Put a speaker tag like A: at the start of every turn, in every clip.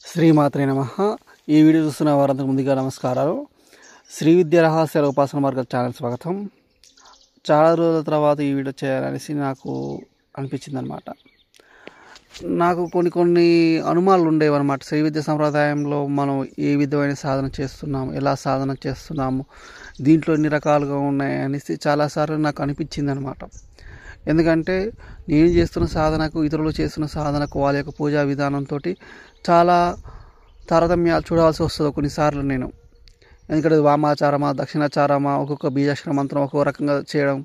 A: శ్రీమాత్రే నమః. ఈ వీడియో చూస్తున్న వారందరికీ ముందుగా నమస్కారాలు. శ్రీ విద్య రహస్యాల ఉపాసన మార్గం ఛానల్ స్వాగతం. చాలా రోజుల తర్వాత ఈ వీడియో చేయాలనేసి నాకు అనిపించింది అనమాట. నాకు కొన్ని అనుమానాలు ఉండేవన్నమాట. శ్రీ విద్య సంప్రదాయంలో మనం ఏ విధమైన సాధన చేస్తున్నాము, ఎలా సాధన చేస్తున్నాము, దీంట్లో ఎన్ని రకాలుగా ఉన్నాయి అనేసి చాలాసార్లు నాకు అనిపించింది అనమాట. ఎందుకంటే నేను చేస్తున్న సాధనకు, ఇతరులు చేస్తున్న సాధనకు, వాళ్ళ యొక్క పూజా విధానంతో చాలా తారతమ్యాలు చూడాల్సి వస్తుంది కొన్నిసార్లు నేను. ఎందుకంటే వామాచారమా, దక్షిణాచారమా, ఒక్కొక్క బీజాక్షర మంత్రం ఒక్కొక్క రకంగా చేయడం,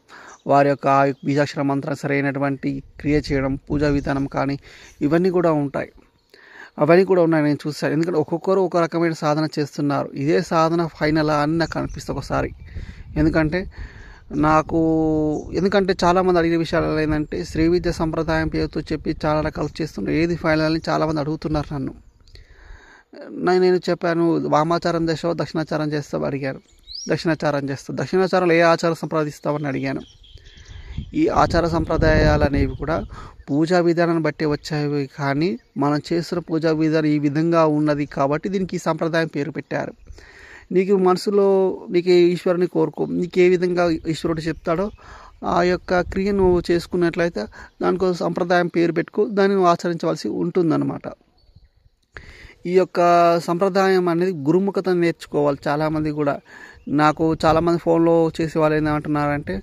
A: వారి యొక్క బీజాక్షర మంత్రం సరైనటువంటి క్రియ చేయడం, పూజా విధానం కానీ ఇవన్నీ కూడా ఉంటాయి. అవన్నీ కూడా ఉన్నాయి, నేను చూసాను. ఎందుకంటే ఒక్కొక్కరు ఒక రకమైన సాధన చేస్తున్నారు. ఇదే సాధన ఫైనలా అని నాకు అనిపిస్తుంది ఒకసారి. ఎందుకంటే చాలామంది అడిగే విషయాలు ఏంటంటే, శ్రీ విద్య సంప్రదాయం పేరుతో చెప్పి చాలా రకాలు చేస్తున్నారు, ఏది ఫైనల్ అని చాలామంది అడుగుతున్నారు నన్ను. నేను చెప్పాను, వామాచారం చేస్తావో దక్షిణాచారం చేస్తావు అడిగాను. దక్షిణాచారం చేస్తావు. దక్షిణాచారంలో ఏ ఆచారం సంప్రదిస్తావని అడిగాను. ఈ ఆచార సంప్రదాయాలు అనేవి కూడా పూజా విధానాన్ని బట్టి వచ్చేవి, కానీ మనం చేస్తున్న పూజా విధానం ఈ విధంగా ఉన్నది కాబట్టి దీనికి ఈ సంప్రదాయం పేరు పెట్టారు. నీకు మనసులో నీకు ఈశ్వరుని కోరుకో, నీకు ఏ విధంగా ఈశ్వరుడు చెప్తాడో ఆ యొక్క క్రియ నువ్వు చేసుకున్నట్లయితే దానికోసం సంప్రదాయం పేరు పెట్టుకో, దాన్ని నువ్వు ఆచరించవలసి ఉంటుందన్నమాట. ఈ యొక్క సంప్రదాయం అనేది గురుముఖతను నేర్చుకోవాలి. చాలామంది కూడా నాకు చాలామంది ఫోన్లో చేసే వాళ్ళు ఏమంటున్నారంటే,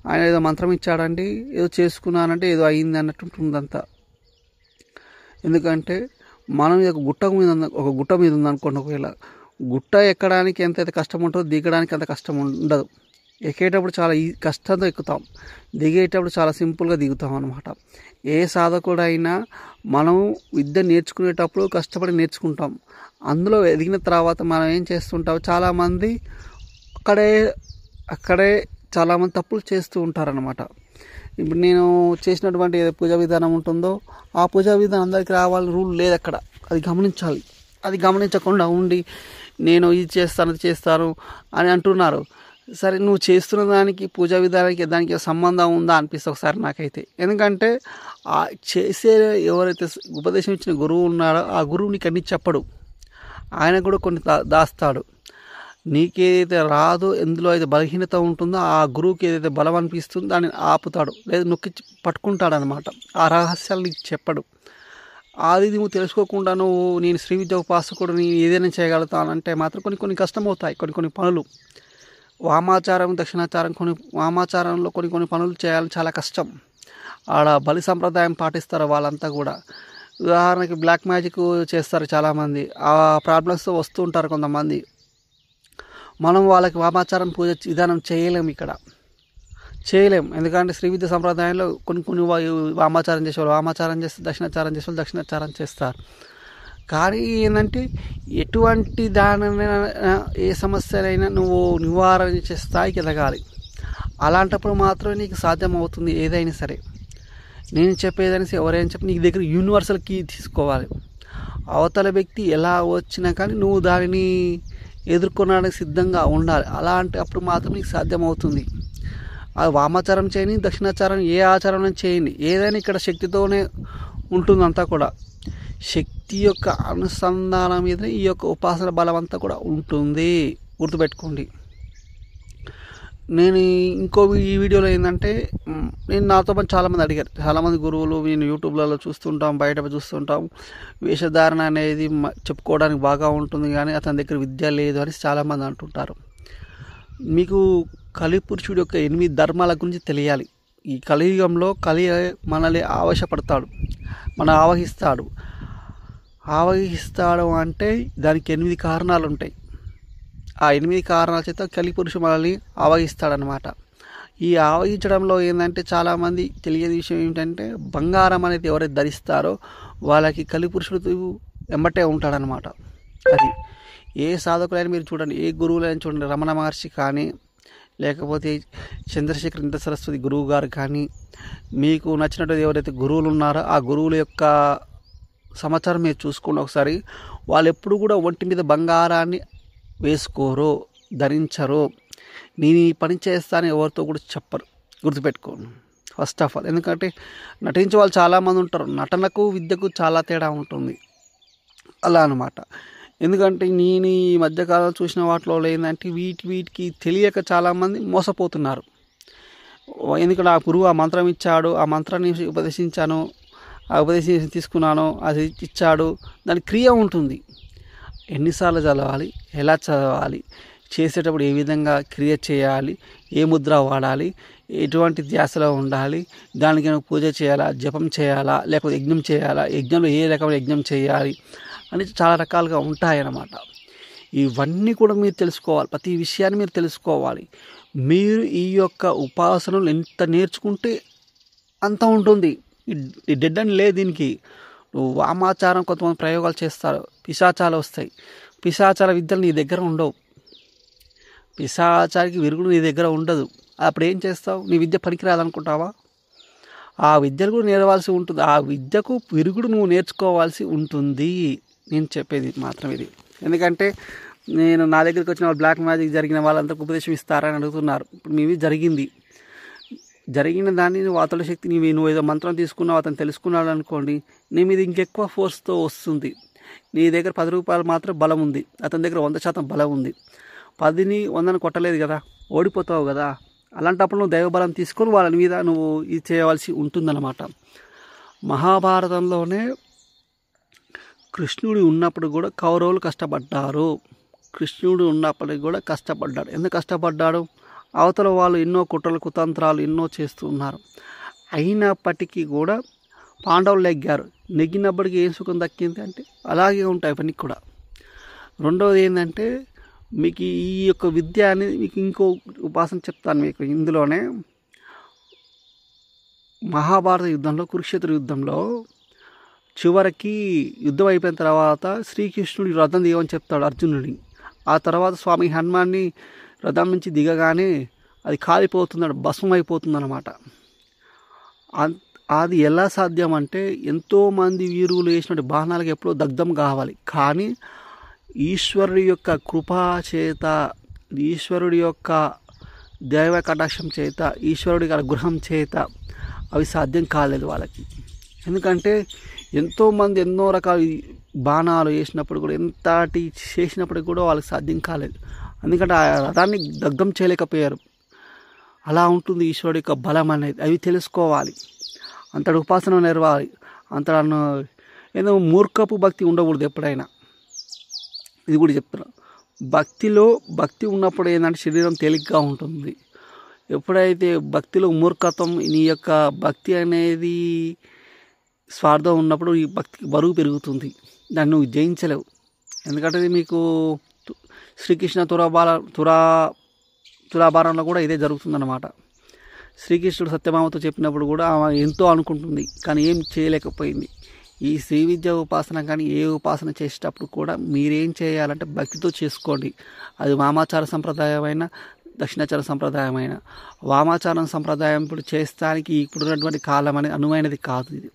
A: ఆయన ఏదో మంత్రం ఇచ్చాడండి, ఏదో చేసుకున్నానంటే ఏదో అయింది అన్నట్టు ఉంటుందంతా. ఎందుకంటే మనం ఒక గుట్ట మీద ఉందనుకోండి, ఒకవేళ గుట్ట ఎక్కడానికి ఎంతైతే కష్టం ఉంటుందో దిగడానికి అంత కష్టం ఉండదు. ఎక్కేటప్పుడు చాలా కష్టంతో ఎక్కుతాం, దిగేటప్పుడు చాలా సింపుల్గా దిగుతాం అన్నమాట. ఏ సాధకుడైనా మనం విద్య నేర్చుకునేటప్పుడు కష్టపడి నేర్చుకుంటాం. అందులో ఎదిగిన తర్వాత మనం ఏం చేస్తుంటాం, చాలామంది అక్కడే చాలామంది తప్పులు చేస్తూ ఉంటారనమాట. ఇప్పుడు నేను చేసినటువంటి ఏదో పూజా విధానం ఉంటుందో ఆ పూజా విధానం అందరికీ రావాలని రూల్ లేదు అక్కడ. అది గమనించాలి. అది గమనించకుండా ఉండి నేను ఇది చేస్తాను అది చేస్తాను అని అంటున్నారు. సరే, నువ్వు చేస్తున్న దానికి పూజా విధానానికి దానికి సంబంధం ఉందా అనిపిస్తుంది ఒకసారి నాకైతే. ఎందుకంటే ఆ చేసే ఎవరైతే ఉపదేశం ఇచ్చిన గురువు ఉన్నాడో ఆ గురువు నీకు అన్ని చెప్పడు, ఆయన కూడా కొన్ని దాస్తాడు. నీకేదైతే రాదో, ఎందులో అయితే బలహీనత ఉంటుందో ఆ గురువుకి ఏదైతే బలం అనిపిస్తుందో దాన్ని ఆపుతాడు, లేదా నొక్కి పట్టుకుంటాడు అనమాట. ఆ రహస్యాలు నీకు చెప్పడు. అది నువ్వు తెలుసుకోకుండా నేను శ్రీ విద్య ఉపాసకుడు, నేను ఏదైనా చేయగలుగుతానంటే మాత్రం కొన్ని కష్టమవుతాయి. కొన్ని పనులు వామాచారం, దక్షిణాచారం, వామాచారంలో కొన్ని పనులు చేయాలని చాలా కష్టం. ఆడ బలి సంప్రదాయం పాటిస్తారు వాళ్ళంతా కూడా. ఉదాహరణకి బ్లాక్ మ్యాజిక్ చేస్తారు చాలామంది. ఆ ప్రాబ్లమ్స్తో వస్తూ ఉంటారు కొంతమంది. మనం వాళ్ళకి వామాచారం పూజ విధానం చేయలేం. ఎందుకంటే శ్రీ విద్య సంప్రదాయంలో కొన్ని వామాచారం చేసేవాళ్ళు వామాచారం చేస్తారు, దక్షిణాచారం చేసేవాళ్ళు దక్షిణాచారం చేస్తారు. కానీ ఏంటంటే ఎటువంటి దానైనా, ఏ సమస్యనైనా నువ్వు నివారించే స్థాయికి ఎదగాలి. అలాంటప్పుడు మాత్రమే నీకు సాధ్యమవుతుంది ఏదైనా సరే. నేను చెప్పేదని ఎవరైనా చెప్పి నీ దగ్గర యూనివర్సల్ కీ తీసుకోవాలి. అవతల వ్యక్తి ఎలా వచ్చినా కానీ నువ్వు దానిని ఎదుర్కొనడానికి సిద్ధంగా ఉండాలి. అప్పుడు మాత్రం నీకు సాధ్యమవుతుంది. అది వామాచారం చేయని, దక్షిణాచారం, ఏ ఆచారం చేయండి, ఏదైనా ఇక్కడ శక్తితోనే ఉంటుంది. అంతా కూడా శక్తి యొక్క అనుసంధానం మీద ఈ యొక్క ఉపాసన బలం అంతా కూడా ఉంటుంది, గుర్తుపెట్టుకోండి. నేను ఈ వీడియోలో ఏంటంటే, నాతో పాటు చాలామంది అడిగారు, చాలామంది గురువులు నేను యూట్యూబ్లలో చూస్తుంటాం, బయట చూస్తుంటాం, వేషధారణ అనేది చెప్పుకోవడానికి బాగా ఉంటుంది కానీ అతని దగ్గర విద్య లేదు అని చాలామంది అంటుంటారు. మీకు కలిపురుషుడి యొక్క 8 ధర్మాల గురించి తెలియాలి. ఈ కలియుగంలో మనల్ని ఆవహిస్తాడు అంటే దానికి 8 కారణాలు ఉంటాయి. ఆ 8 కారణాల చేత కలిపురుషుడు మనల్ని ఆవహిస్తాడనమాట. ఈ ఆవహించడంలో ఏంటంటే చాలామంది తెలియని విషయం ఏమిటంటే, బంగారం అనేది ఎవరైతే ధరిస్తారో వాళ్ళకి కలిపురుషుడు వెంబటే ఉంటాడనమాట. అది ఏ సాధకులైనా మీరు చూడండి, ఏ గురువులైనా చూడండి, రమణ మహర్షి కానీ, లేకపోతే చంద్రశేఖర్ ఇంద్ర సరస్వతి గురువు గారు కానీ, మీకు నచ్చినట్టు ఎవరైతే గురువులు ఉన్నారో ఆ గురువుల యొక్క సమాచారం మీరు చూసుకోండి ఒకసారి. వాళ్ళు ఎప్పుడు కూడా ఒంటి మీద బంగారాన్ని వేసుకోరు, ధరించరు. నేను ఈ పని చేస్తాను ఎవరితో కూడా చెప్పరు, గుర్తుపెట్టుకోండి ఫస్ట్ ఆఫ్ ఆల్. ఎందుకంటే నటించే వాళ్ళు చాలామంది ఉంటారు. నటనకు విద్యకు చాలా తేడా ఉంటుంది. అలా అనమాట. ఎందుకంటే నేను ఈ మధ్యకాలంలో చూసిన వాటిలో ఏంటంటే వీటికి తెలియక చాలామంది మోసపోతున్నారు. ఎందుకంటే ఆ గురువు ఆ మంత్రం ఇచ్చాడు, ఆ మంత్రాన్ని ఉపదేశించాను, ఆ ఉపదేశం తీసుకున్నాను, అది ఇచ్చాడు, దాని క్రియ ఉంటుంది. ఎన్నిసార్లు చదవాలి, ఎలా చదవాలి, చేసేటప్పుడు ఏ విధంగా క్రియ చేయాలి, ఏ ముద్ర వాడాలి, ఎటువంటి ధ్యాసలో ఉండాలి, దానికి పూజ చేయాలా, జపం చేయాలా, లేకపోతే యజ్ఞం చేయాలా, యజ్ఞంలో ఏ రకమైన యజ్ఞం చేయాలి అని చాలా రకాలుగా ఉంటాయన్నమాట. ఇవన్నీ కూడా మీరు తెలుసుకోవాలి. ప్రతి విషయాన్ని మీరు తెలుసుకోవాలి. మీరు ఈ యొక్క ఉపాసనలు ఎంత నేర్చుకుంటే అంత ఉంటుంది. ఈ డెడ్ అని లేదు దీనికి. నువ్వు వామాచారం కొంతమంది ప్రయోగాలు చేస్తారు, పిశాచాలు వస్తాయి. పిశాచాల విద్యలు నీ దగ్గర ఉండవు. పిశాచారికి విరుగుడు నీ దగ్గర ఉండదు. అప్పుడు ఏం చేస్తావు? నీ విద్య పనికిరాదనుకుంటావా? ఆ విద్యలు కూడా నేర్వాల్సి ఉంటుంది. ఆ విద్యకు విరుగుడు నువ్వు నేర్చుకోవాల్సి ఉంటుంది. నేను చెప్పేది మాత్రం ఇది. ఎందుకంటే నేను నా దగ్గరికి వచ్చిన బ్లాక్ మ్యాజిక్ జరిగిన వాళ్ళందరికీ ఉపదేశం ఇస్తారని అడుగుతున్నారు. ఇప్పుడు మీవి జరిగిన దాన్ని నువ్వు అతడి శక్తి నువ్వు ఏదో మంత్రం తీసుకున్నావు, అతను తెలుసుకున్నాడు అనుకోండి, నీ మీద ఇంకెక్కువ ఫోర్స్తో వస్తుంది. నీ దగ్గర 10 రూపాయలు మాత్రం బలం ఉంది, అతని దగ్గర 100% బలం ఉంది. 10ని 100ని కొట్టలేదు కదా, ఓడిపోతావు కదా. అలాంటప్పుడు నువ్వు దైవబలం తీసుకొని వాళ్ళ మీద నువ్వు ఇది చేయవలసి ఉంటుందన్నమాట. మహాభారతంలోనే కృష్ణుడు ఉన్నప్పుడు కూడా కౌరవులు కష్టపడ్డారు. కృష్ణుడు ఉన్నప్పటికి కూడా కష్టపడ్డాడు. ఎందుకు కష్టపడ్డాడు? అవతల వాళ్ళు ఎన్నో కుట్రలు కుతంత్రాలు ఎన్నో చేస్తూ ఉన్నారు. అయినప్పటికీ కూడా పాండవులు నెగ్గినప్పటికీ ఏం సుఖం దక్కింది అంటే అలాగే ఉంటాయి ఇవన్నీ కూడా. రెండవది ఏంటంటే మీకు ఈ యొక్క విద్య అనేది మీకు ఇంకో ఉపాసన చెప్తాను మీకు. ఇందులోనే మహాభారత యుద్ధంలో, కురుక్షేత్ర యుద్ధంలో చివరికి యుద్ధం అయిపోయిన తర్వాత శ్రీకృష్ణుడి రథం దిగమని చెప్తాడు అర్జునుడిని. ఆ తర్వాత స్వామి హనుమాన్ని రథం నుంచి దిగగానే అది కాలిపోతున్నాడు, భస్మం అయిపోతుంది అన్నమాట. అది ఎలా సాధ్యం అంటే ఎంతోమంది వీరులు వేసినటువంటి బాణాలకు ఎప్పుడో దగ్ధం కావాలి. కానీ ఈశ్వరుడి యొక్క కృపా చేత, ఈశ్వరుడి యొక్క దైవ కటాక్షం చేత, ఈశ్వరుడి అనుగ్రహం చేత అవి సాధ్యం కాలేదు వాళ్ళకి. ఎందుకంటే ఎంతోమంది ఎన్నో రకాల బాణాలు వేసినప్పుడు కూడా, ఎంతటి చేసినప్పటికి కూడా వాళ్ళకి సాధ్యం కాలేదు. ఎందుకంటే ఆ రథాన్ని దగ్ధం చేయలేకపోయారు. అలా ఉంటుంది ఈశ్వరుడి యొక్క బలం అనేది. అవి తెలుసుకోవాలి. అంతటి ఉపాసన నెరవాలి. అంత ఏదో మూర్ఖపు భక్తి ఉండకూడదు ఎప్పుడైనా. ఇది కూడా చెప్తున్నా. భక్తి ఉన్నప్పుడు ఏంటంటే శరీరం తేలిగ్గా ఉంటుంది. ఎప్పుడైతే భక్తిలో మూర్ఖత్వం, నీ యొక్క భక్తి అనేది స్వార్థం ఉన్నప్పుడు ఈ భక్తికి బరువు పెరుగుతుంది. దాన్ని నువ్వు జయించలేవు. ఎందుకంటే మీకు శ్రీకృష్ణ తులాభారంలో కూడా ఇదే జరుగుతుందన్నమాట. శ్రీకృష్ణుడు సత్యభామతో చెప్పినప్పుడు కూడా ఆమె ఎంతో అనుకుంటుంది, కానీ ఏం చేయలేకపోయింది. ఈ శ్రీ విద్య ఉపాసన కానీ ఏ ఉపాసన చేసేటప్పుడు కూడా మీరేం చేయాలంటే భక్తితో చేసుకోండి. అది వామాచార సంప్రదాయమైన, దక్షిణాచార సంప్రదాయమైన. వామాచారం సంప్రదాయం ఇప్పుడు చేస్తానికి ఇప్పుడున్నటువంటి కాలం అనేది అనువైనది కాదు. ఇది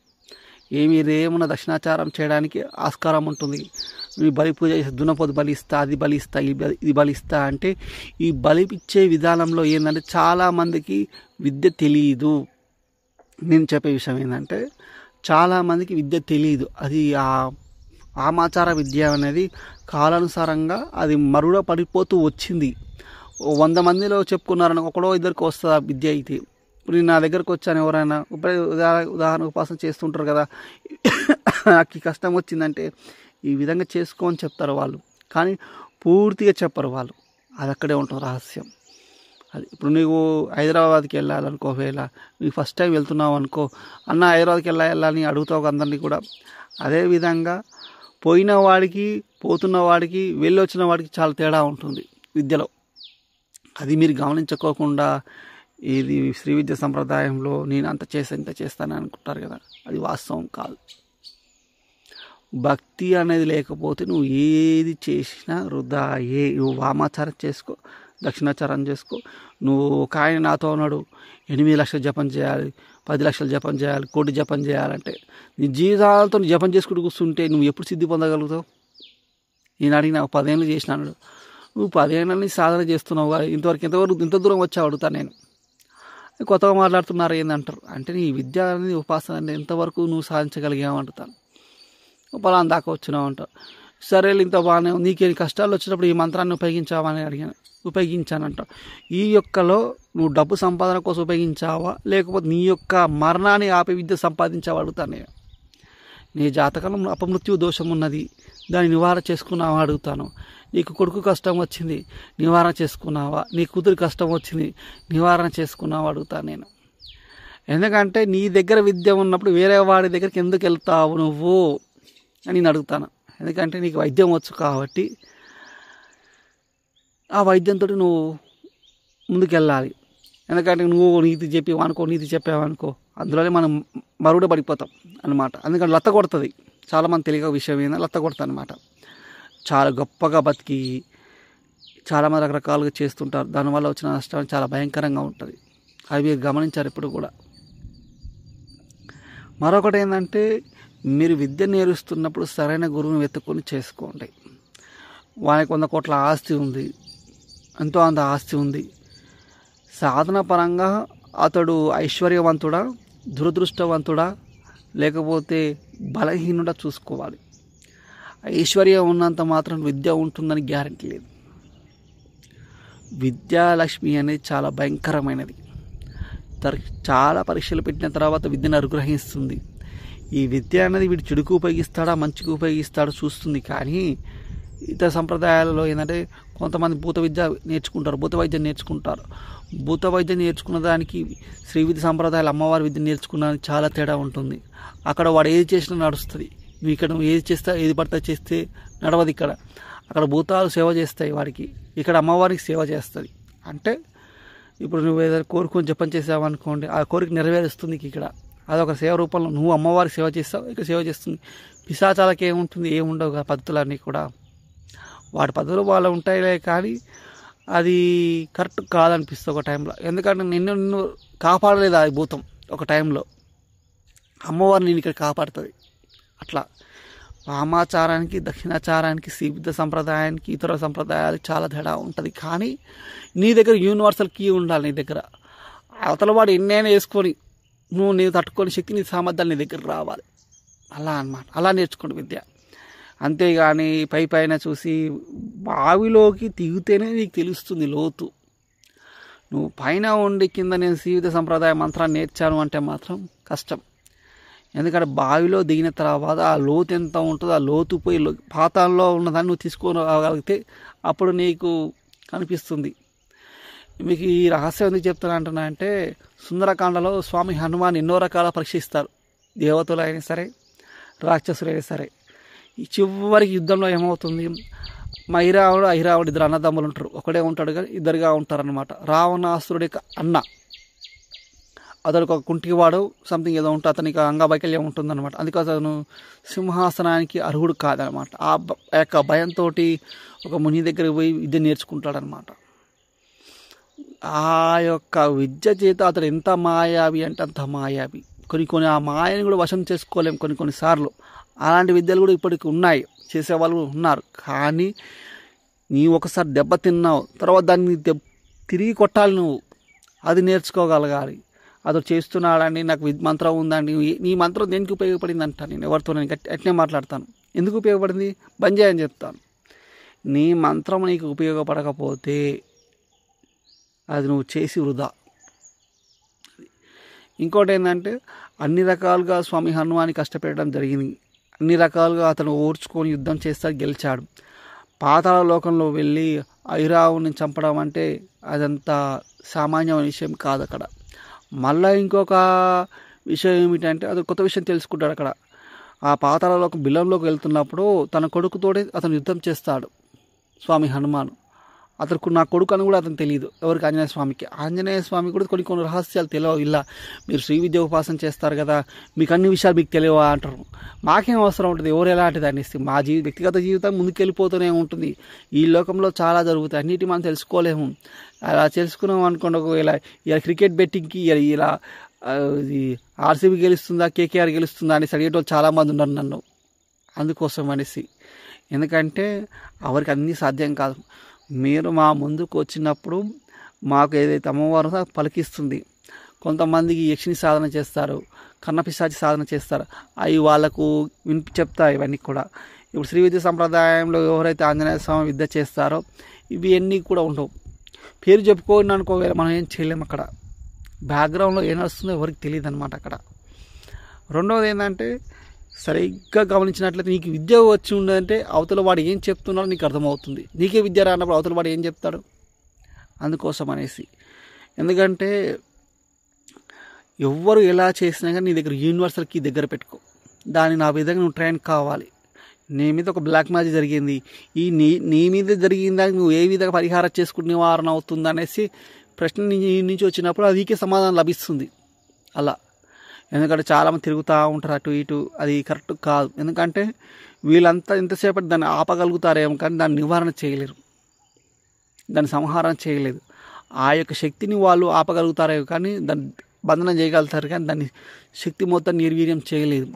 A: ఏమన్నా దక్షిణాచారం చేయడానికి ఆస్కారం ఉంటుంది. ఈ బలి పూజ చేసి దున్నపోతు బలిస్తా, అది బలిస్తా, ఇది బలిస్తా అంటే ఈ బలిపిచ్చే విధానంలో ఏంటంటే చాలామందికి విద్య తెలియదు. నేను చెప్పే విషయం ఏంటంటే చాలామందికి విద్య తెలియదు. అది ఆ ఆమాచార విద్య అనేది కాలానుసారంగా అది మరుడ పడిపోతూ వచ్చింది. 100 మందిలో చెప్పుకున్నారని ఒకడో ఇద్దరికి వస్తుంది ఆ విద్య. అయితే ఇప్పుడు నేను నా దగ్గరకు వచ్చాను, ఎవరైనా ఉదాహరణ ఉపాసన చేస్తుంటారు కదా, నాకు ఈ కష్టం వచ్చిందంటే ఈ విధంగా చేసుకోని చెప్తారు వాళ్ళు, కానీ పూర్తిగా చెప్పరు వాళ్ళు. అది అక్కడే ఉంటుంది రహస్యం. అది ఇప్పుడు నీవు హైదరాబాద్కి వెళ్ళాలనుకో, ఒకవేళ నీకు ఫస్ట్ టైం వెళ్తున్నావు అనుకో, అన్న హైదరాబాద్కి వెళ్ళాలని అడుగుతావు అందరినీ కూడా. అదేవిధంగా పోయిన వాడికి, పోతున్న వాడికి, వెళ్ళి వచ్చిన వాడికి చాలా తేడా ఉంటుంది విద్యలో. అది మీరు గమనించుకోకుండా ఇది శ్రీ విద్య సంప్రదాయంలో నేను అంత ఇంత చేస్తానని అనుకుంటారు కదా, అది వాస్తవం కాదు. భక్తి అనేది లేకపోతే నువ్వు ఏది చేసినా వృధా. నువ్వు వామాచారం చేసుకో, దక్షిణాచారం చేసుకో. నువ్వు ఒక ఆయన నాతో ఉన్నాడు, 8 లక్షలు జపం చేయాలి, 10 లక్షలు జపం చేయాలి, 1 కోటి జపం చేయాలంటే నీ జీవితాలతో జపం చేసుకుంటూ కూర్చుంటే నువ్వు ఎప్పుడు సిద్ధి పొందగలుగుతావు? నేను అడిగిన 10 ఏళ్ళు చేసినాడు, నువ్వు 10 ఏళ్ళ నుంచి సాధన చేస్తున్నావు కదా, ఇంతవరకు ఇంత దూరం వచ్చావు అడుగుతాను నేను. కొత్తగా మాట్లాడుతున్నారు ఏందంటారు అంటే, నీ విద్య అనేది ఉపాసన అంటే ఎంతవరకు నువ్వు సాధించగలిగావు అంటాను. పలానా దాకా వచ్చినావు అంటారు. సరే ఇంత బాగానే నీకేం కష్టాలు వచ్చినప్పుడు ఈ మంత్రాన్ని ఉపయోగించావా అని అడిగాను. ఉపయోగించానంట. ఈ యొక్కలో నువ్వు డబ్బు సంపాదన కోసం ఉపయోగించావా లేకపోతే నీ యొక్క మరణాన్ని ఆపే విద్య సంపాదించావా అడుగుతాను నేను. నీ జాతకంలో అపమృత్యు దోషం ఉన్నది, దాన్ని నివారణ చేసుకున్నావా అడుగుతాను. నీకు కొడుకు కష్టం వచ్చింది, నివారణ చేసుకున్నావా? నీ కూతురు కష్టం వచ్చింది, నివారణ చేసుకున్నావా అడుగుతాను నేను. ఎందుకంటే నీ దగ్గర విద్య ఉన్నప్పుడు వేరే వాడి దగ్గరికి ఎందుకు వెళ్తావు నువ్వు అని నేను అడుగుతాను. ఎందుకంటే నీకు వైద్యం వచ్చు కాబట్టి ఆ వైద్యంతో నువ్వు ముందుకెళ్ళాలి. ఎందుకంటే నువ్వు నీతి చెప్పి అనుకో, నీతి చెప్పావనుకో, అందులోనే మనం మరుగుడ పడిపోతాం అనమాట. అందుకని లత్త కొడుతుంది. చాలామంది తెలియక విషయం ఏంటంటే లత్త కొడుతుంది అనమాట. చాలా గొప్పగా బతికి చాలామంది రకరకాలుగా చేస్తుంటారు. దానివల్ల వచ్చిన నష్టం చాలా భయంకరంగా ఉంటుంది. అవి మీరు గమనించారు ఇప్పుడు కూడా. మరొకటి ఏంటంటే మీరు విద్య నేర్పిస్తున్నప్పుడు సరైన గురువుని వెతుక్కొని చేసుకోండి. వానికి 100 కోట్ల ఆస్తి ఉంది, ఎంతో అంత ఆస్తి ఉంది, సాధన పరంగా అతడు ఐశ్వర్యవంతుడా, దురదృష్టవంతుడా, లేకపోతే బలహీనుడా చూసుకోవాలి. ఐశ్వర్యం ఉన్నంత మాత్రం విద్య ఉంటుందని గ్యారెంటీ లేదు. విద్యాలక్ష్మి అనేది చాలా భయంకరమైనది. చాలా పరీక్షలు పెట్టిన తర్వాత విద్యను అనుగ్రహిస్తుంది. ఈ విద్య అనేది వీడు చెడుకు ఉపయోగిస్తాడా మంచికి ఉపయోగిస్తాడా చూస్తుంది. కానీ ఇతర సంప్రదాయాలలో ఏంటంటే కొంతమంది భూత విద్య నేర్చుకుంటారు, భూత వైద్యం నేర్చుకుంటారు. భూత వైద్యం నేర్చుకున్న దానికి శ్రీ విద్య సంప్రదాయాలు అమ్మవారి విద్య నేర్చుకున్నానికి చాలా తేడా ఉంటుంది. అక్కడ వాడు ఏది చేసినా నడుస్తుంది. నువ్వు ఇక్కడ నువ్వు ఏది చేస్తా ఏది పడితే చేస్తే నడవదు. అక్కడ భూతాలు సేవ చేస్తాయి వాడికి, ఇక్కడ అమ్మవారికి సేవ చేస్తుంది. అంటే ఇప్పుడు నువ్వు ఏదైనా కోరుకొని జపం చేసావు అనుకోండి, ఆ కోరిక నెరవేరుస్తుంది. ఇక్కడ అదొక సేవ రూపంలో నువ్వు అమ్మవారికి సేవ చేస్తావు, ఇక్కడ సేవ చేస్తుంది. పిశాచాలకి ఏముంటుంది, ఏముండవు కదా పద్ధతులన్నీ కూడా. వాటి పద్ధతులు వాళ్ళు ఉంటాయిలే, కానీ అది కరెక్ట్ కాదనిపిస్తుంది ఒక టైంలో. ఎందుకంటే నిన్ను కాపాడలేదు ఆ భూతం ఒక టైంలో. అమ్మవారు నేను ఇక్కడ కాపాడుతుంది. అట్లా వామాచారానికి దక్షిణాచారానికి శ్రీబుద్ధ సంప్రదాయానికి ఇతర సంప్రదాయాలకు చాలా తేడా ఉంటుంది. కానీ నీ దగ్గర యూనివర్సల్ కీ ఉండాలి. నీ దగ్గర అవతల వాడు ఎన్నైనా వేసుకొని నువ్వు తట్టుకొని శక్తి నీ సామర్థ్యాలు నీ దగ్గర రావాలి. అలా అన్నమాట. అలా నేర్చుకోండి విద్య. అంతేగాని పైన చూసి బావిలోకి దిగితేనే నీకు తెలుస్తుంది లోతు. నువ్వు పైన ఉండి కింద నేను శ్రీవిద్య సంప్రదాయ మంత్రాన్ని నేర్చాను అంటే మాత్రం కష్టం. ఎందుకంటే బావిలో దిగిన తర్వాత ఆ లోతు ఎంత ఉంటుందో ఆ లోతు పోయి పాతాల్లో ఉన్నదాన్ని నువ్వు తీసుకొని రాగలిగితే అప్పుడు నీకు కనిపిస్తుంది. మీకు ఈ రహస్యం ఎందుకు చెప్తాను అంటున్నా అంటే సుందరకాండలో స్వామి హనుమాన్ ఎన్నో రకాల పరీక్షిస్తారు. దేవతలు అయినా సరే రాక్షసులైనా సరే. ఈ చివరికి యుద్ధంలో ఏమవుతుంది, మా ఐరావుడు ఇద్దరు అన్నదమ్ములు ఉంటారు. ఒకడే ఉంటాడు కానీ ఇద్దరుగా ఉంటారనమాట. రావణాసురుడి యొక్క అన్న, అతడికి ఒక కుంటివాడు సంథింగ్ ఏదో ఉంటే అతనికి అంగవైకల్యం ఉంటుందన్నమాట. అందుకే అతను సింహాసనానికి అర్హుడు కాదనమాట. ఆ యొక్క భయంతో ఒక ముని దగ్గరికి పోయి విద్య నేర్చుకుంటాడనమాట. ఆ యొక్క విద్య చేత అతడు ఎంత మాయావి అంటే అంత మాయావి. కొన్ని ఆ మాయని కూడా వశం చేసుకోలేం కొన్నిసార్లు. అలాంటి విద్యలు కూడా ఇప్పటికి ఉన్నాయి, చేసేవాళ్ళు ఉన్నారు. కానీ నీ ఒకసారి దెబ్బ తిన్నావు, తర్వాత దాన్ని తిరిగి కొట్టాలి. నువ్వు అది నేర్చుకోగలగాలి. అతడు చేస్తున్నాడండి, నాకు మంత్రం ఉందండి, నీ మంత్రం దేనికి ఉపయోగపడింది అంట. నేను ఎవరితో నేను అట్నే మాట్లాడతాను. ఎందుకు ఉపయోగపడింది బంద్ చేయని చెప్తాను. నీ మంత్రం నీకు ఉపయోగపడకపోతే అది నువ్వు చేసి వృధా. ఇంకోటి ఏంటంటే అన్ని రకాలుగా స్వామి హనుమాన్ని కష్టపెట్టడం జరిగింది. అన్ని రకాలుగా అతను ఓర్చుకొని యుద్ధం చేస్తాడు, గెలిచాడు. పాతాళ లోకంలో వెళ్ళి ఐరావుని చంపడం అంటే అదంతా సామాన్యమైన విషయం కాదు. అక్కడ మళ్ళీ ఇంకొక విషయం ఏమిటంటే అది కొత్త విషయం తెలుసుకుంటాడు. అక్కడ ఆ పాతాళ లోకం బిలంలోకి వెళ్తున్నప్పుడు తన కొడుకుతోనే అతను యుద్ధం చేస్తాడు స్వామి హనుమాన్. అతనికి నా కొడుకు అని కూడా అతను తెలియదు ఎవరికి, ఆంజనేయ స్వామికి. ఆంజనేయ స్వామి కూడా కొన్ని రహస్యాలు తెలియవు. ఇలా మీరు శ్రీ విద్య ఉపాసన చేస్తారు కదా, మీకు అన్ని విషయాలు మీకు తెలియవా అంటారు. మాకేం అవసరం ఉంటుంది, ఎవరు ఎలాంటిది అనేసి. మా వ్యక్తిగత జీవితం ముందుకెళ్ళిపోతూనే ఉంటుంది. ఈ లోకంలో చాలా జరుగుతాయి, అన్నిటి మనం తెలుసుకోలేము. అలా తెలుసుకున్నాం అనుకోండి. ఒకవేళ ఇలా క్రికెట్ బెట్టింగ్కి ఇలా ఆర్సీబీ గెలుస్తుందా కేకేఆర్ గెలుస్తుందా అనేసి అడిగేటోళ్ళు చాలామంది ఉన్నారు నన్ను. అందుకోసం అనేసి, ఎందుకంటే ఎవరికి అన్నీ సాధ్యం కాదు. మీరు మా ముందుకు వచ్చినప్పుడు మాకు ఏదైతే అమ్మవారు పలికిస్తుంది. కొంతమందికి యక్షిని సాధన చేస్తారు, కన్నపిశాచి సాధన చేస్తారు. అవి వాళ్ళకు చెప్తాయి. ఇవన్నీ కూడా ఇప్పుడు శ్రీ విద్య సంప్రదాయంలో ఎవరైతే ఆంజనేయ స్వామి విద్య చేస్తారో ఇవన్నీ కూడా ఉండవు. పేరు చెప్పుకోండి అనుకో, మనం ఏం చేయలేము. అక్కడ బ్యాక్గ్రౌండ్లో ఏం నడుస్తుందో ఎవరికి తెలియదు అనమాట అక్కడ. రెండవది ఏంటంటే సరిగ్గా గమనించినట్లయితే నీకు విద్య వచ్చి ఉండదంటే అవతల వాడు ఏం చెప్తున్నాడో నీకు అర్థమవుతుంది. నీకే విద్య రానప్పుడు అవతల వాడు ఏం చెప్తాడు. అందుకోసం అనేసి, ఎందుకంటే ఎవ్వరు ఎలా చేసినా కానీ నీ దగ్గర యూనివర్సల్ కీ దగ్గర పెట్టుకో. దాన్ని నా విధంగా నువ్వు ట్రైన్ కావాలి. నీ మీద ఒక బ్లాక్ మ్యాజిక్ జరిగింది, ఈ నీ మీద జరిగిన దానికి నువ్వు ఏ విధంగా పరిహారం చేసుకుని నివారణ అవుతుంది అనేసి ప్రశ్న నుంచి వచ్చినప్పుడు అదికే సమాధానం లభిస్తుంది అలా. ఎందుకంటే చాలామంది తిరుగుతూ ఉంటారు అటు ఇటు, అది కరెక్ట్ కాదు. ఎందుకంటే వీళ్ళంతా ఎంతసేపటి దాన్ని ఆపగలుగుతారేమో కానీ దాన్ని నివారణ చేయలేరు, దాన్ని సంహారం చేయలేదు. ఆ యొక్క శక్తిని వాళ్ళు ఆపగలుగుతారేమో కానీ దాన్ని బంధనం చేయగలుగుతారు, కానీ దాన్ని శక్తి మొత్తం నిర్వీర్యం చేయలేదు.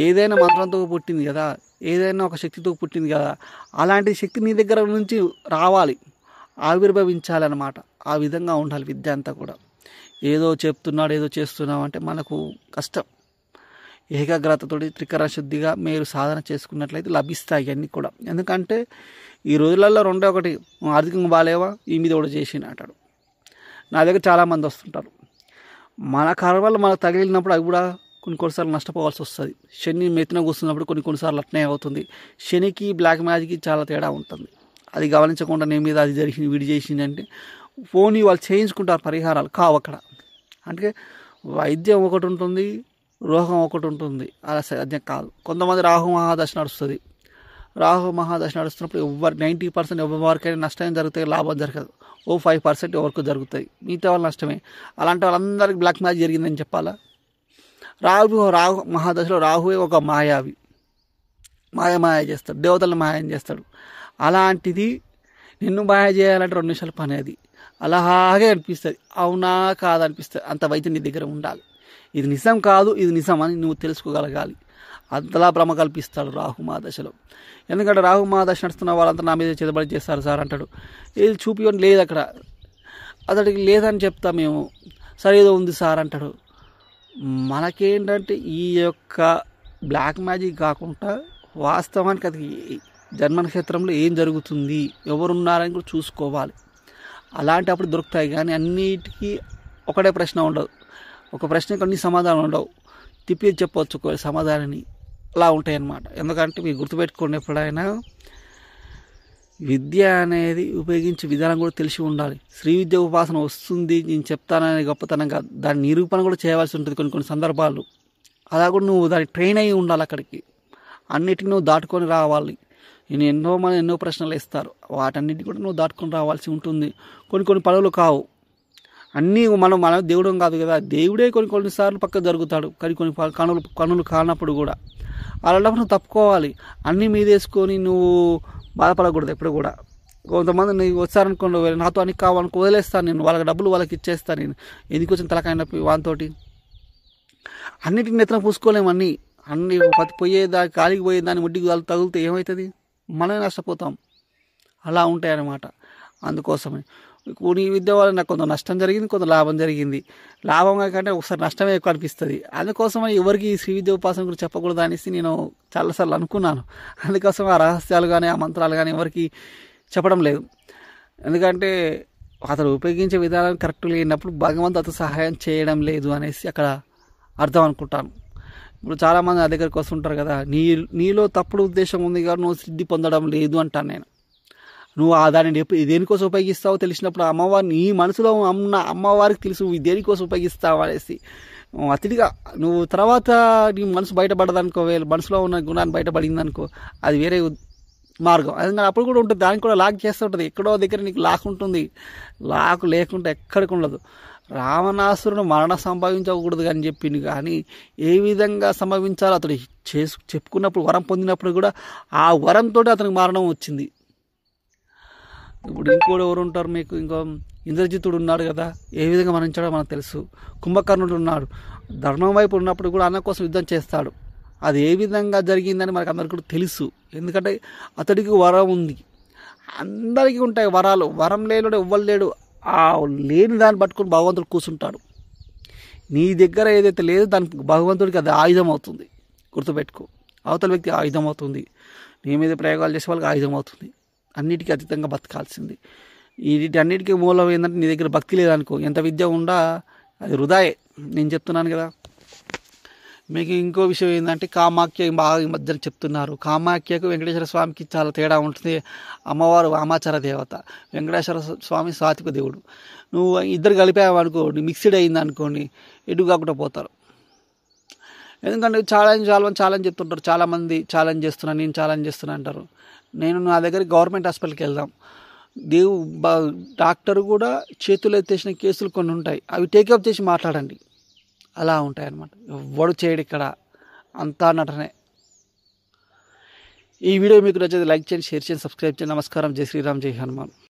A: ఏదైనా మంత్రంతో పుట్టింది కదా, ఏదైనా ఒక శక్తితో పుట్టింది కదా, అలాంటి శక్తి నీ దగ్గర నుంచి రావాలి, ఆవిర్భవించాలన్నమాట. ఆ విధంగా ఉండాలి విద్య అంతా కూడా. ఏదో చెప్తున్నాడు ఏదో చేస్తున్నాం అంటే మనకు కష్టం. ఏకాగ్రతతోటి త్రికరణ శుద్ధిగా మీరు సాధన చేసుకున్నట్లయితే లభిస్తాయి అన్నీ కూడా. ఎందుకంటే ఈ రోజులలో రెండే ఒకటి, ఆర్థికంగా బాగాలేవా ఈ మీద కూడా చేసిన అంటాడు. నా దగ్గర చాలామంది వస్తుంటారు. మన కర్మలు మనకు తగిలినప్పుడు అవి కూడా కొన్నిసార్లు నష్టపోవాల్సి వస్తుంది. శని మెత్తిన కూస్తున్నప్పుడు కొన్నిసార్లు అట్నే అవుతుంది. శనికి బ్లాక్ మ్యాజిక్కి చాలా తేడా ఉంటుంది. అది గమనించకుండా నేను మీద అది జరిగింది వీడి చేసింది అంటే పోనీ వాళ్ళు చేయించుకుంటారు, పరిహారాలు కావు అక్కడ. అంటే వైద్యం ఒకటి ఉంటుంది, రోగం ఒకటి ఉంటుంది, అలా సాధ్యం కాదు. కొంతమంది రాహు మహాదశ నడుస్తుంది. రాహు మహాదశ నడుస్తున్నప్పుడు 90% ఎవరికైనా నష్టం జరుగుతాయి, లాభం జరగదు. 5% ఎవరికి జరుగుతాయి, మిగతా వాళ్ళు నష్టమే. అలాంటి వాళ్ళందరికీ బ్లాక్ మ్యాజిక్ జరిగిందని చెప్పాలా? రాహు మహాదశలో రాహువే ఒక మాయావి, మాయ చేస్తాడు, దేవతలను మాయం చేస్తాడు. అలాంటిది నిన్ను మాయ చేయాలంటే 2 నిమిషాల పని. అది అలాగే అనిపిస్తుంది, అవునా కాదనిపిస్తుంది. అంత వైద్యం నీ దగ్గర ఉండాలి. ఇది నిజం కాదు, ఇది నిజం అని నువ్వు తెలుసుకోగలగాలి. అంతలా భ్రమ కల్పిస్తాడు రాహు మహాదశలో. ఎందుకంటే రాహు మహాదశ నడుస్తున్న వాళ్ళంతా నా మీద చేతబడి చేస్తారు సార్ అంటాడు. ఏది చూపివ్వండి, లేదు అక్కడ, అతడికి లేదని చెప్తా మేము, సరే ఏదో ఉంది సార్ అంటాడు. మనకేంటంటే ఈ యొక్క బ్లాక్ మ్యాజిక్ కాకుండా వాస్తవానికి అది జన్మ నక్షత్రంలో ఏం జరుగుతుంది, ఎవరున్నారని కూడా చూసుకోవాలి. అలాంటప్పుడు దొరుకుతాయి. కానీ అన్నిటికీ ఒకటే ప్రశ్న ఉండదు, ఒక ప్రశ్నకి అన్ని సమాధానం ఉండవు. తిప్పి చెప్పవచ్చు ఒక సమాధానాన్ని, అలా ఉంటాయి అన్నమాట. ఎందుకంటే మీరు గుర్తుపెట్టుకోండి, ఎప్పుడైనా విద్య అనేది ఉపయోగించే విధానం కూడా తెలిసి ఉండాలి. శ్రీ విద్య ఉపాసన వస్తుంది నేను చెప్తాననే గొప్పతనంగా దాని నిరూపణ కూడా చేయవలసి ఉంటుంది కొన్ని సందర్భాలు. అలా కూడా నువ్వు దానికి ట్రైన్ అయ్యి ఉండాలి. అక్కడికి అన్నిటిని నువ్వు దాటుకొని రావాలి. నేను ఎన్నో ప్రశ్నలు ఇస్తారు, వాటన్నిటి కూడా నువ్వు దాటుకొని రావాల్సి ఉంటుంది. కొన్ని పనులు కావు, అన్నీ మన దేవుడు కాదు కదా, దేవుడే కొన్నిసార్లు పక్క జరుగుతాడు. కానీ కొన్ని కనులు కానప్పుడు కూడా అలాంటప్పుడు నువ్వు తప్పుకోవాలి. అన్నీ మీదేసుకొని నువ్వు బాధపడకూడదు ఎప్పుడు కూడా. కొంతమంది నీకు వచ్చారనుకోండి, నాతో అన్ని కావాలనుకో వదిలేస్తాను నేను, వాళ్ళకి డబ్బులు వాళ్ళకి ఇచ్చేస్తాను నేను, ఎందుకు వచ్చిన తలకాయ నొప్పి వానితోటి. అన్నిటిని నెత్తన పూసుకోలేము. అన్నీ పోయేదాన్ని గాలికి పోయేదాన్ని ముడ్డికి తగిలితే ఏమవుతుంది, మనమే నష్టపోతాం. అలా ఉంటాయి అన్నమాట. అందుకోసమే కొన్ని విద్య వల్ల నాకు కొంత నష్టం జరిగింది, కొంత లాభం జరిగింది. లాభం కంటే ఒకసారి నష్టమే ఎక్కువ అనిపిస్తుంది. అందుకోసమే ఎవరికి శ్రీ విద్య ఉపాసన గురించి చెప్పకూడదు అనేసి నేను చాలాసార్లు అనుకున్నాను. అందుకోసం ఆ రహస్యాలు కానీ ఆ మంత్రాలు కానీ ఎవరికి చెప్పడం లేదు. ఎందుకంటే అతను ఉపయోగించే విధానం కరెక్ట్ లేనప్పుడు భగవంతుడు అతను సహాయం చేయడం లేదు అనేసి అక్కడ అర్థం అనుకుంటాను. ఇప్పుడు చాలామంది నా దగ్గరికి వస్తుంటారు కదా, నీలో తప్పుడు ఉద్దేశం ఉంది కాబట్టి నువ్వు సిద్ధి పొందడం లేదు అంటాను నేను. నువ్వు దానిని దేనికోసం ఉపయోగిస్తావో తెలిసినప్పుడు అమ్మవారిని నీ మనసులో ఉన్న అమ్మవారికి తెలుసు దేనికోసం ఉపయోగిస్తావు అనేసి అతిగా నువ్వు తర్వాత నీ మనసు బయటపడదనుకో, మనసులో ఉన్న గుణాన్ని బయటపడింది అనుకో, అది వేరే మార్గం. అందుకని అప్పుడు కూడా ఉంటుంది, దానికి కూడా లాక్ చేస్తూ ఉంటుంది. ఎక్కడో దగ్గర నీకు లాక్ ఉంటుంది. లాక్ లేకుండా ఎక్కడికి ఉండదు. రావణాసురుడు మరణ సంభవించకూడదు అని చెప్పింది, కానీ ఏ విధంగా సంభవించాలో అతడు చెప్పుకున్నప్పుడు వరం పొందినప్పుడు కూడా ఆ వరంతో అతనికి మరణం వచ్చింది. ఇప్పుడు ఇంకోటి ఎవరు ఉంటారు మీకు, ఇంకో ఇంద్రజిత్తుడు ఉన్నాడు కదా, ఏ విధంగా మరణించాడో మనకు తెలుసు. కుంభకర్ణుడు ఉన్నాడు, ధర్మం వైపు ఉన్నప్పుడు కూడా అన్న కోసం యుద్ధం చేస్తాడు. అది ఏ విధంగా జరిగిందని మనకు అందరికీ కూడా తెలుసు. ఎందుకంటే అతడికి వరం ఉంది. అందరికీ ఉంటాయి వరాలు, వరం లేడు ఎవ్వరు లేడు. ఆ లేని దాన్ని పట్టుకొని భగవంతుడు కూర్చుంటాడు. నీ దగ్గర ఏదైతే లేదో దానికి భగవంతుడికి అది ఆయుధం అవుతుంది. గుర్తుపెట్టుకో, అవతల వ్యక్తి ఆయుధం అవుతుంది. నీ మీద ప్రయోగాలు చేసే వాళ్ళకి ఆయుధం అవుతుంది. అన్నిటికీ అతీతంగా బతకాల్సింది. వీటన్నిటికీ మూలం ఏంటంటే నీ దగ్గర భక్తి లేదనుకో, ఎంత విద్య ఉండా అది వృధాయే. నేను చెప్తున్నాను కదా. మీకు ఇంకో విషయం ఏంటంటే కామాఖ్య బాగా ఈ మధ్యన చెప్తున్నారు. కామాఖ్యకు వెంకటేశ్వర స్వామికి చాలా తేడా ఉంటుంది. అమ్మవారు వామాచార దేవత, వెంకటేశ్వర స్వామి సాత్విక దేవుడు. నువ్వు ఇద్దరు కలిపావు అనుకోండి, మిక్స్డ్ అయింది అనుకోండి, ఎటు కాకుండా పోతారు. ఎందుకంటే చాలా మంది ఛాలెంజ్ చెప్తుంటారు. చాలామంది ఛాలెంజ్ చేస్తున్నాను, నేను ఛాలెంజ్ చేస్తున్నా అంటారు. నా దగ్గర గవర్నమెంట్ హాస్పిటల్కి వెళ్దాం, డాక్టర్ కూడా చేతులు ఎత్తేసిన కేసులు కొన్ని ఉంటాయి, అవి టేకప్ చేసి మాట్లాడండి. అలా ఉంటాయి అన్నమాట. ఎవ్వడు చేయడు ఇక్కడ, అంతా నటనే. ఈ వీడియో మీకు నచ్చితే లైక్ చేయండి, షేర్ చేయండి, సబ్స్క్రైబ్ చేయండి. నమస్కారం. జై శ్రీరామ్, జై హనుమాన్.